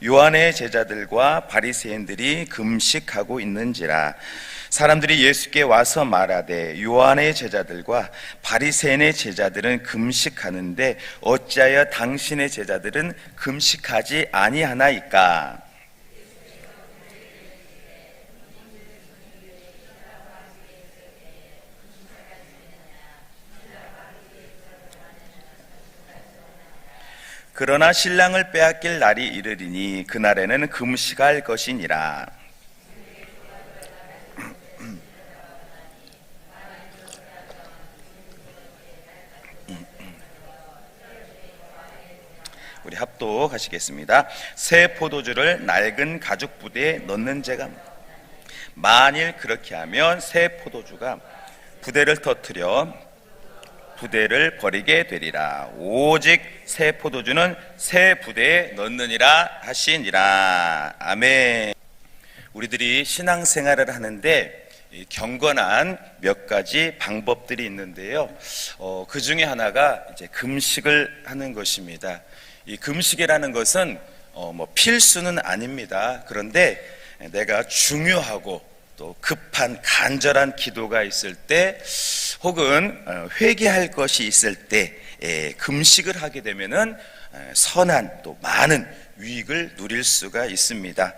요한의 제자들과 바리새인들이 금식하고 있는지라. 사람들이 예수께 와서 말하되 요한의 제자들과 바리새인의 제자들은 금식하는데 어찌하여 당신의 제자들은 금식하지 아니하나이까? 그러나 신랑을 빼앗길 날이 이르리니 그날에는 금식할 것이니라. 우리 합독하시겠습니다. 새 포도주를 낡은 가죽 부대에 넣는 죄가 만일 그렇게 하면 새 포도주가 부대를 터뜨려 부대를 버리게 되리라. 오직 새 포도주는 새 부대에 넣느니라 하시니라. 아멘. 우리들이 신앙생활을 하는데 경건한 몇 가지 방법들이 있는데요. 그 중에 하나가 이제 금식을 하는 것입니다. 이 금식이라는 것은 필수는 아닙니다. 그런데 내가 중요하고 또 급한 간절한 기도가 있을 때 혹은 회개할 것이 있을 때 금식을 하게 되면은 선한 또 많은 유익을 누릴 수가 있습니다.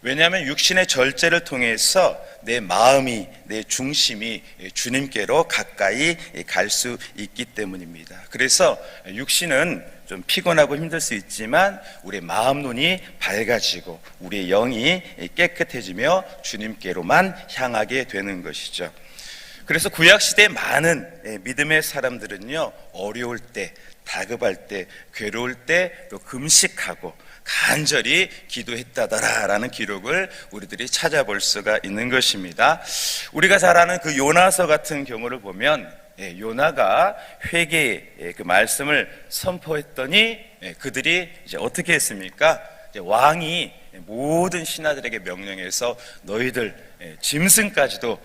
왜냐하면 육신의 절제를 통해서 내 마음이, 내 중심이 주님께로 가까이 갈 수 있기 때문입니다. 그래서 육신은 좀 피곤하고 힘들 수 있지만 우리의 마음 눈이 밝아지고 우리의 영이 깨끗해지며 주님께로만 향하게 되는 것이죠. 그래서 구약시대의 많은 믿음의 사람들은요, 어려울 때, 다급할 때, 괴로울 때 또 금식하고 간절히 기도했다더라라는 기록을 우리들이 찾아볼 수가 있는 것입니다. 우리가 잘 아는 그 요나서 같은 경우를 보면 요나가 회개의 그 말씀을 선포했더니 그들이 이제 어떻게 했습니까? 이제 왕이 모든 신하들에게 명령해서 너희들 짐승까지도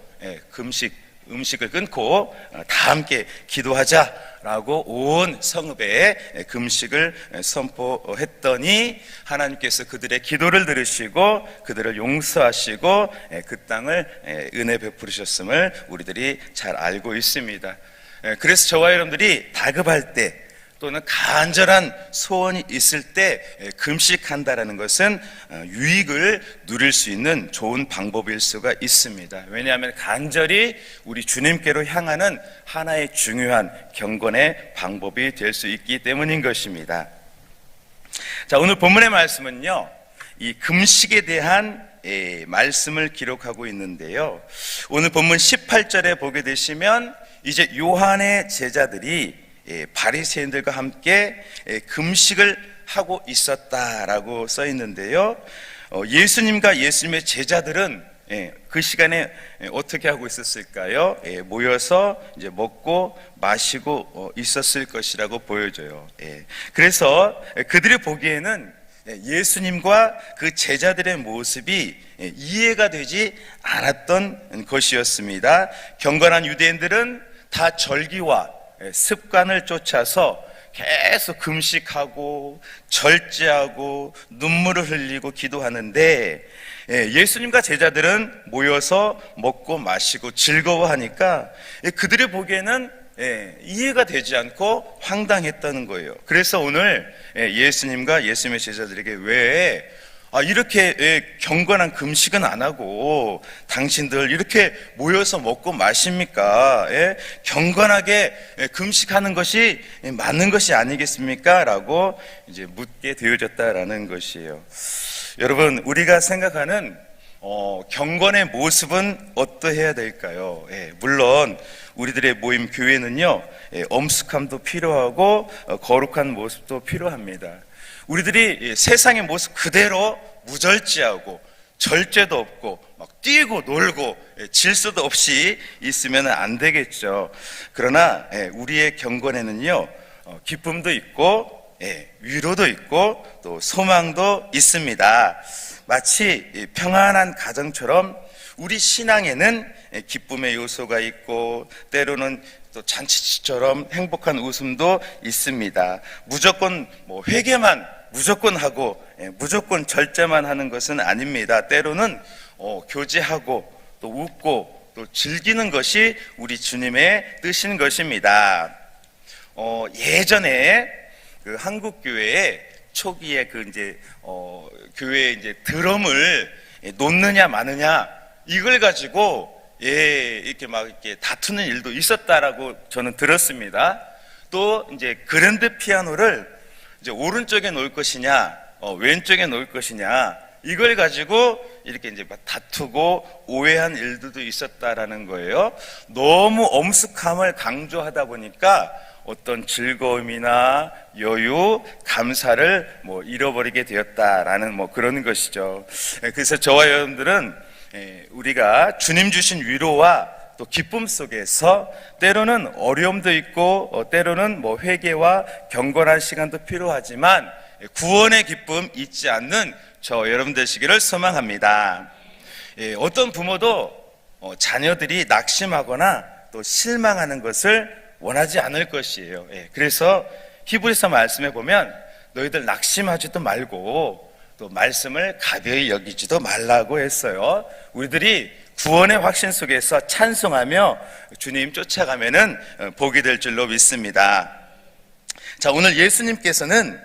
음식을 끊고 다 함께 기도하자라고 온 성읍에 금식을 선포했더니 하나님께서 그들의 기도를 들으시고 그들을 용서하시고 그 땅을 은혜 베푸셨음을 우리들이 잘 알고 있습니다. 그래서 저와 여러분들이 다급할 때 또는 간절한 소원이 있을 때 금식한다라는 것은 유익을 누릴 수 있는 좋은 방법일 수가 있습니다. 왜냐하면 간절히 우리 주님께로 향하는 하나의 중요한 경건의 방법이 될 수 있기 때문인 것입니다. 자, 오늘 본문의 말씀은요, 이 금식에 대한 말씀을 기록하고 있는데요. 오늘 본문 18절에 보게 되시면 이제 요한의 제자들이 바리새인들과 함께 금식을 하고 있었다라고 써 있는데요. 예수님과 예수님의 제자들은 그 시간에 어떻게 하고 있었을까요? 모여서 이제 먹고 마시고 있었을 것이라고 보여져요. 그래서 그들이 보기에는 예수님과 그 제자들의 모습이 이해가 되지 않았던 것이었습니다. 경건한 유대인들은 다 절기와 습관을 쫓아서 계속 금식하고 절제하고 눈물을 흘리고 기도하는데 예수님과 제자들은 모여서 먹고 마시고 즐거워하니까 그들이 보기에는 이해가 되지 않고 황당했다는 거예요. 그래서 오늘 예수님과 예수님의 제자들에게 왜 이렇게 경건한 금식은 안 하고 당신들 이렇게 모여서 먹고 마십니까? 경건하게 금식하는 것이 맞는 것이 아니겠습니까? 라고 이제 묻게 되어졌다라는 것이에요. 여러분, 우리가 생각하는 경건의 모습은 어떠해야 될까요? 물론 우리들의 모임 교회는요, 엄숙함도 필요하고 거룩한 모습도 필요합니다. 우리들이 세상의 모습 그대로 무절제하고 절제도 없고 막 뛰고 놀고 질서도 없이 있으면 안 되겠죠. 그러나 우리의 경건에는요, 기쁨도 있고 위로도 있고 또 소망도 있습니다. 마치 평안한 가정처럼 우리 신앙에는 기쁨의 요소가 있고 때로는 또 잔치처럼 행복한 웃음도 있습니다. 무조건 회개만 무조건 하고 무조건 절제만 하는 것은 아닙니다. 때로는 교제하고 또 웃고 또 즐기는 것이 우리 주님의 뜻인 것입니다. 예전에 그 한국 교회에 초기에 교회에 이제 드럼을 놓느냐 마느냐 이걸 가지고 이렇게 다투는 일도 있었다라고 저는 들었습니다. 또 이제 그랜드 피아노를 이제 오른쪽에 놓을 것이냐, 왼쪽에 놓을 것이냐, 이걸 가지고 이렇게 이제 다투고 오해한 일들도 있었다라는 거예요. 너무 엄숙함을 강조하다 보니까 어떤 즐거움이나 여유, 감사를 잃어버리게 되었다라는 그런 것이죠. 그래서 저와 여러분들은 우리가 주님 주신 위로와 또 기쁨 속에서 때로는 어려움도 있고 때로는 회개와 경건한 시간도 필요하지만 구원의 기쁨 잊지 않는 저 여러분 되시기를 소망합니다. 어떤 부모도 자녀들이 낙심하거나 또 실망하는 것을 원하지 않을 것이에요. 그래서 히브리서 말씀에 보면 너희들 낙심하지도 말고 또 말씀을 가벼이 여기지도 말라고 했어요. 우리들이 구원의 확신 속에서 찬송하며 주님 쫓아가면은 복이 될 줄로 믿습니다. 자, 오늘 예수님께서는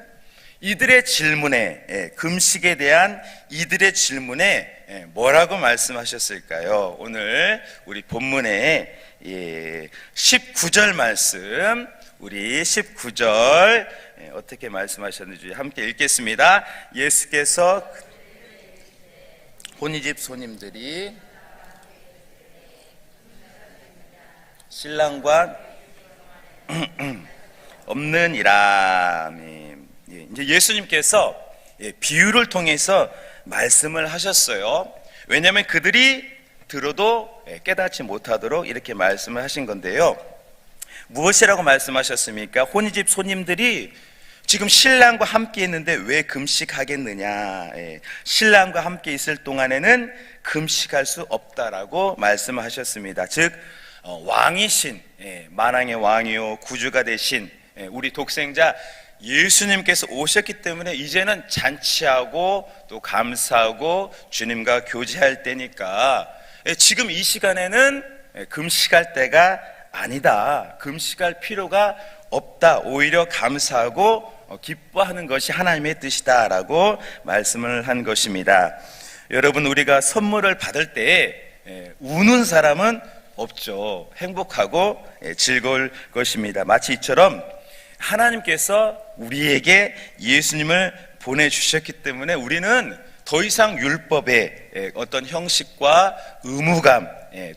이들의 질문에, 금식에 대한 이들의 질문에 뭐라고 말씀하셨을까요? 오늘 우리 본문에 19절 말씀, 우리 19절 어떻게 말씀하셨는지 함께 읽겠습니다. 예수께서 혼인집 손님들이 신랑과 없느니라. 이제 예수님께서 비유를 통해서 말씀을 하셨어요. 왜냐하면 그들이 들어도 깨닫지 못하도록 이렇게 말씀을 하신 건데요. 무엇이라고 말씀하셨습니까? 혼인집 손님들이 지금 신랑과 함께 있는데 왜 금식하겠느냐? 신랑과 함께 있을 동안에는 금식할 수 없다라고 말씀하셨습니다. 즉 왕이신, 만왕의 왕이요 구주가 되신 우리 독생자 예수님께서 오셨기 때문에 이제는 잔치하고 또 감사하고 주님과 교제할 때니까 지금 이 시간에는 금식할 때가 아니다. 금식할 필요가 없다. 오히려 감사하고 기뻐하는 것이 하나님의 뜻이다라고 말씀을 한 것입니다. 여러분, 우리가 선물을 받을 때 우는 사람은 없죠. 행복하고 즐거울 것입니다. 마치 이처럼 하나님께서 우리에게 예수님을 보내주셨기 때문에 우리는 더 이상 율법의 어떤 형식과 의무감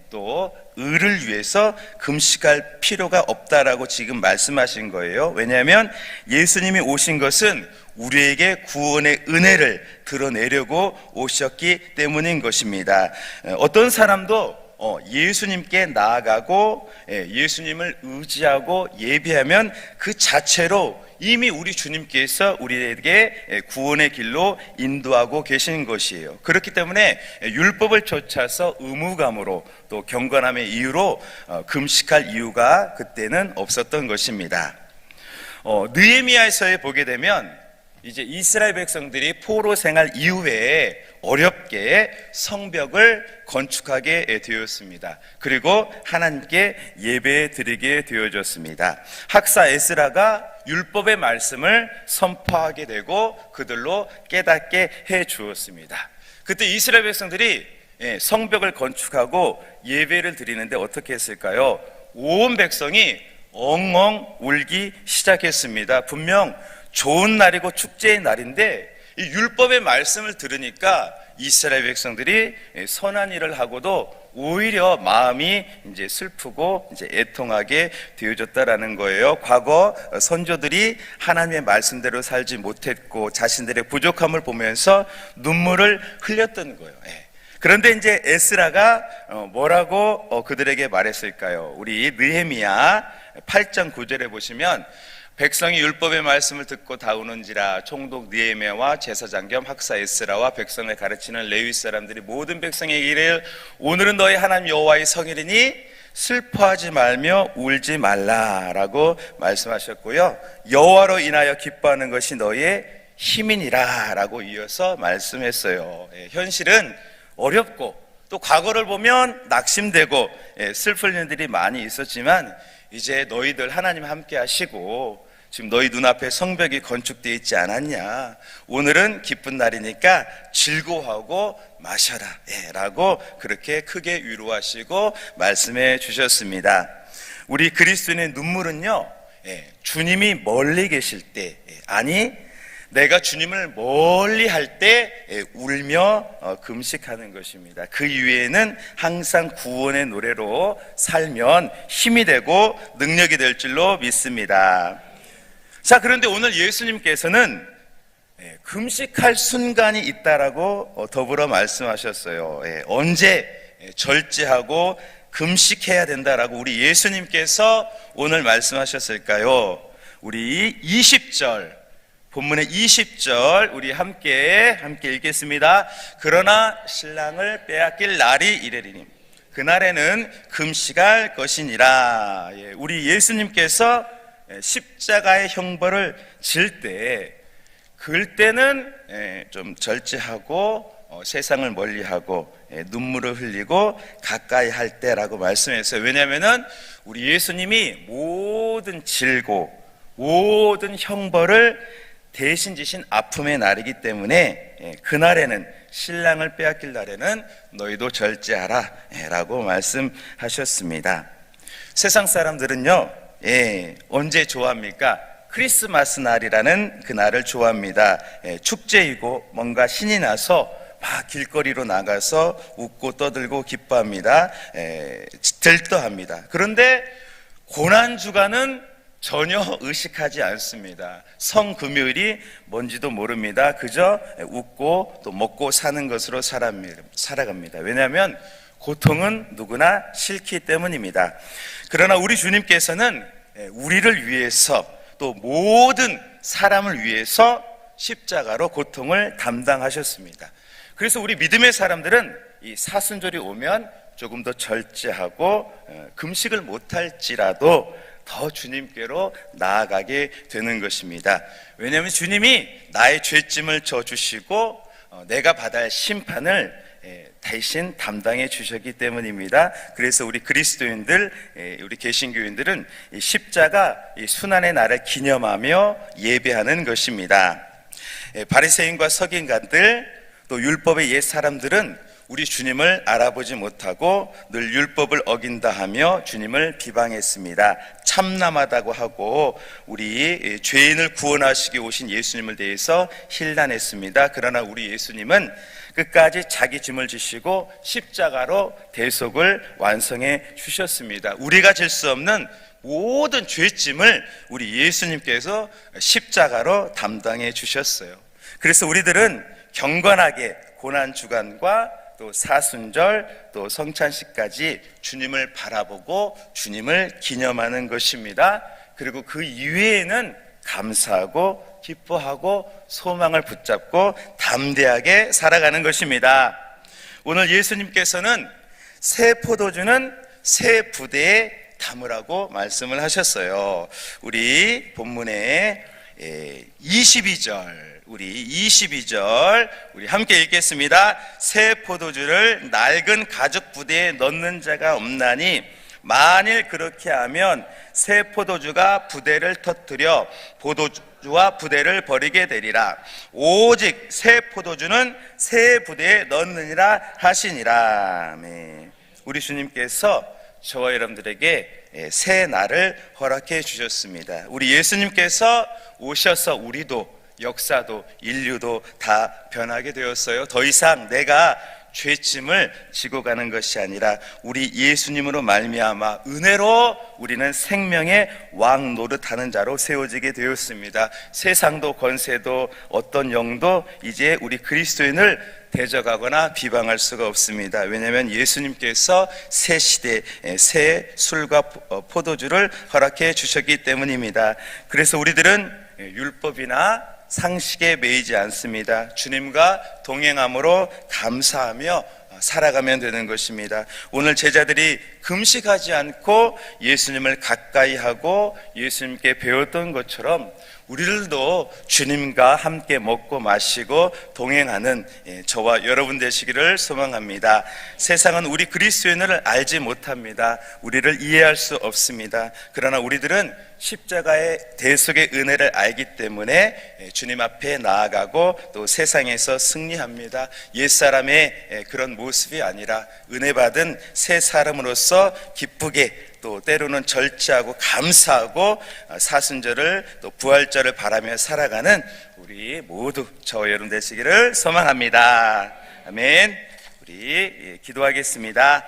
또 의를 위해서 금식할 필요가 없다라고 지금 말씀하신 거예요. 왜냐하면 예수님이 오신 것은 우리에게 구원의 은혜를 드러내려고 오셨기 때문인 것입니다. 어떤 사람도 예수님께 나아가고 예수님을 의지하고 예배하면 그 자체로 이미 우리 주님께서 우리에게 구원의 길로 인도하고 계시는 것이에요. 그렇기 때문에 율법을 좇아서 의무감으로 또 경건함의 이유로 금식할 이유가 그때는 없었던 것입니다. 느헤미야서에 보게 되면 이제 이스라엘 백성들이 포로 생활 이후에 어렵게 성벽을 건축하게 되었습니다. 그리고 하나님께 예배 드리게 되어졌습니다. 학사 에스라가 율법의 말씀을 선포하게 되고 그들로 깨닫게 해 주었습니다. 그때 이스라엘 백성들이 성벽을 건축하고 예배를 드리는데 어떻게 했을까요? 온 백성이 엉엉 울기 시작했습니다. 분명 좋은 날이고 축제의 날인데 이 율법의 말씀을 들으니까 이스라엘 백성들이 선한 일을 하고도 오히려 마음이 이제 슬프고 이제 애통하게 되어졌다라는 거예요. 과거 선조들이 하나님의 말씀대로 살지 못했고 자신들의 부족함을 보면서 눈물을 흘렸던 거예요. 그런데 이제 에스라가 뭐라고 그들에게 말했을까요? 우리 느헤미야 8장 9절에 보시면 백성이 율법의 말씀을 듣고 다우는지라 총독 느헤미야와 제사장 겸 학사 에스라와 백성을 가르치는 레위 사람들이 모든 백성에게 이르기를 오늘은 너희 하나님 여호와의 성일이니 슬퍼하지 말며 울지 말라라고 말씀하셨고요. 여호와로 인하여 기뻐하는 것이 너희의 힘이니라 라고 이어서 말씀했어요. 현실은 어렵고 또 과거를 보면 낙심되고 슬플 일들이 많이 있었지만 이제 너희들 하나님 함께 하시고 지금 너희 눈앞에 성벽이 건축되어 있지 않았냐, 오늘은 기쁜 날이니까 즐거워하고 마셔라 라고 그렇게 크게 위로하시고 말씀해 주셨습니다. 우리 그리스도인의 눈물은요, 주님이 멀리 계실 때, 아니 내가 주님을 멀리 할 때 울며 금식하는 것입니다. 그 이후에는 항상 구원의 노래로 살면 힘이 되고 능력이 될 줄로 믿습니다. 자, 그런데 오늘 예수님께서는 금식할 순간이 있다라고 더불어 말씀하셨어요. 언제 절제하고 금식해야 된다라고 우리 예수님께서 오늘 말씀하셨을까요? 우리 20절, 본문의 20절 우리 함께 읽겠습니다. 그러나 신랑을 빼앗길 날이 이르리니 그날에는 금식할 것이니라. 우리 예수님께서 십자가의 형벌을 질 때, 그럴 때는 좀 절제하고 세상을 멀리하고 눈물을 흘리고 가까이 할 때라고 말씀했어요. 왜냐하면 우리 예수님이 모든 질고 모든 형벌을 대신 지신 아픔의 날이기 때문에 그날에는, 신랑을 빼앗길 날에는 너희도 절제하라 라고 말씀하셨습니다. 세상 사람들은요, 언제 좋아합니까? 크리스마스 날이라는 그 날을 좋아합니다. 축제이고 뭔가 신이 나서 막 길거리로 나가서 웃고 떠들고 기뻐합니다. 들떠합니다. 그런데 고난주간은 전혀 의식하지 않습니다. 성금요일이 뭔지도 모릅니다. 그저 웃고 또 먹고 사는 것으로 살아갑니다. 왜냐하면 고통은 누구나 싫기 때문입니다. 그러나 우리 주님께서는 우리를 위해서 또 모든 사람을 위해서 십자가로 고통을 담당하셨습니다. 그래서 우리 믿음의 사람들은 이 사순절이 오면 조금 더 절제하고 금식을 못할지라도 더 주님께로 나아가게 되는 것입니다. 왜냐하면 주님이 나의 죄짐을 져주시고 내가 받아야 할 심판을 대신 담당해 주셨기 때문입니다. 그래서 우리 그리스도인들, 우리 개신교인들은 이 십자가, 이 순환의 날을 기념하며 예배하는 것입니다. 바리새인과 서기관들, 또 율법의 옛 사람들은 우리 주님을 알아보지 못하고 늘 율법을 어긴다 하며 주님을 비방했습니다. 참남하다고 하고 우리 죄인을 구원하시기 오신 예수님을 대해서 힐난했습니다. 그러나 우리 예수님은 끝까지 자기 짐을 지시고 십자가로 대속을 완성해 주셨습니다. 우리가 질 수 없는 모든 죄짐을 우리 예수님께서 십자가로 담당해 주셨어요. 그래서 우리들은 경건하게 고난주간과 또 사순절, 또 성찬식까지 주님을 바라보고 주님을 기념하는 것입니다. 그리고 그 이외에는 감사하고 기뻐하고 소망을 붙잡고 담대하게 살아가는 것입니다. 오늘 예수님께서는 새 포도주는 새 부대에 담으라고 말씀을 하셨어요. 우리 본문에 22절, 우리 함께 읽겠습니다. 새 포도주를 낡은 가죽 부대에 넣는 자가 없나니 만일 그렇게 하면 새 포도주가 부대를 터뜨려 포도주와 부대를 버리게 되리라. 오직 새 포도주는 새 부대에 넣느니라 하시니라. 우리 주님께서 저와 여러분들에게 새 날을 허락해 주셨습니다. 우리 예수님께서 오셔서 우리도, 역사도, 인류도 다 변하게 되었어요. 더 이상 내가 죄짐을 지고 가는 것이 아니라 우리 예수님으로 말미암아 은혜로 우리는 생명의 왕 노릇하는 자로 세워지게 되었습니다. 세상도 권세도 어떤 영도 이제 우리 그리스도인을 대적하거나 비방할 수가 없습니다. 왜냐하면 예수님께서 새 시대, 새 술과 포도주를 허락해 주셨기 때문입니다. 그래서 우리들은 율법이나 상식에 매이지 않습니다. 주님과 동행함으로 감사하며 살아가면 되는 것입니다. 오늘 제자들이 금식하지 않고 예수님을 가까이 하고 예수님께 배웠던 것처럼 우리들도 주님과 함께 먹고 마시고 동행하는 저와 여러분 되시기를 소망합니다. 세상은 우리 그리스도인을 알지 못합니다. 우리를 이해할 수 없습니다. 그러나 우리들은 십자가의 대속의 은혜를 알기 때문에 주님 앞에 나아가고 또 세상에서 승리합니다. 옛사람의 그런 모습이 아니라 은혜 받은 새 사람으로서 기쁘게 또 때로는 절제하고 감사하고 사순절을 또 부활절을 바라며 살아가는 우리 모두 저와 여러분 되시기를 소망합니다. 아멘. 우리 기도하겠습니다.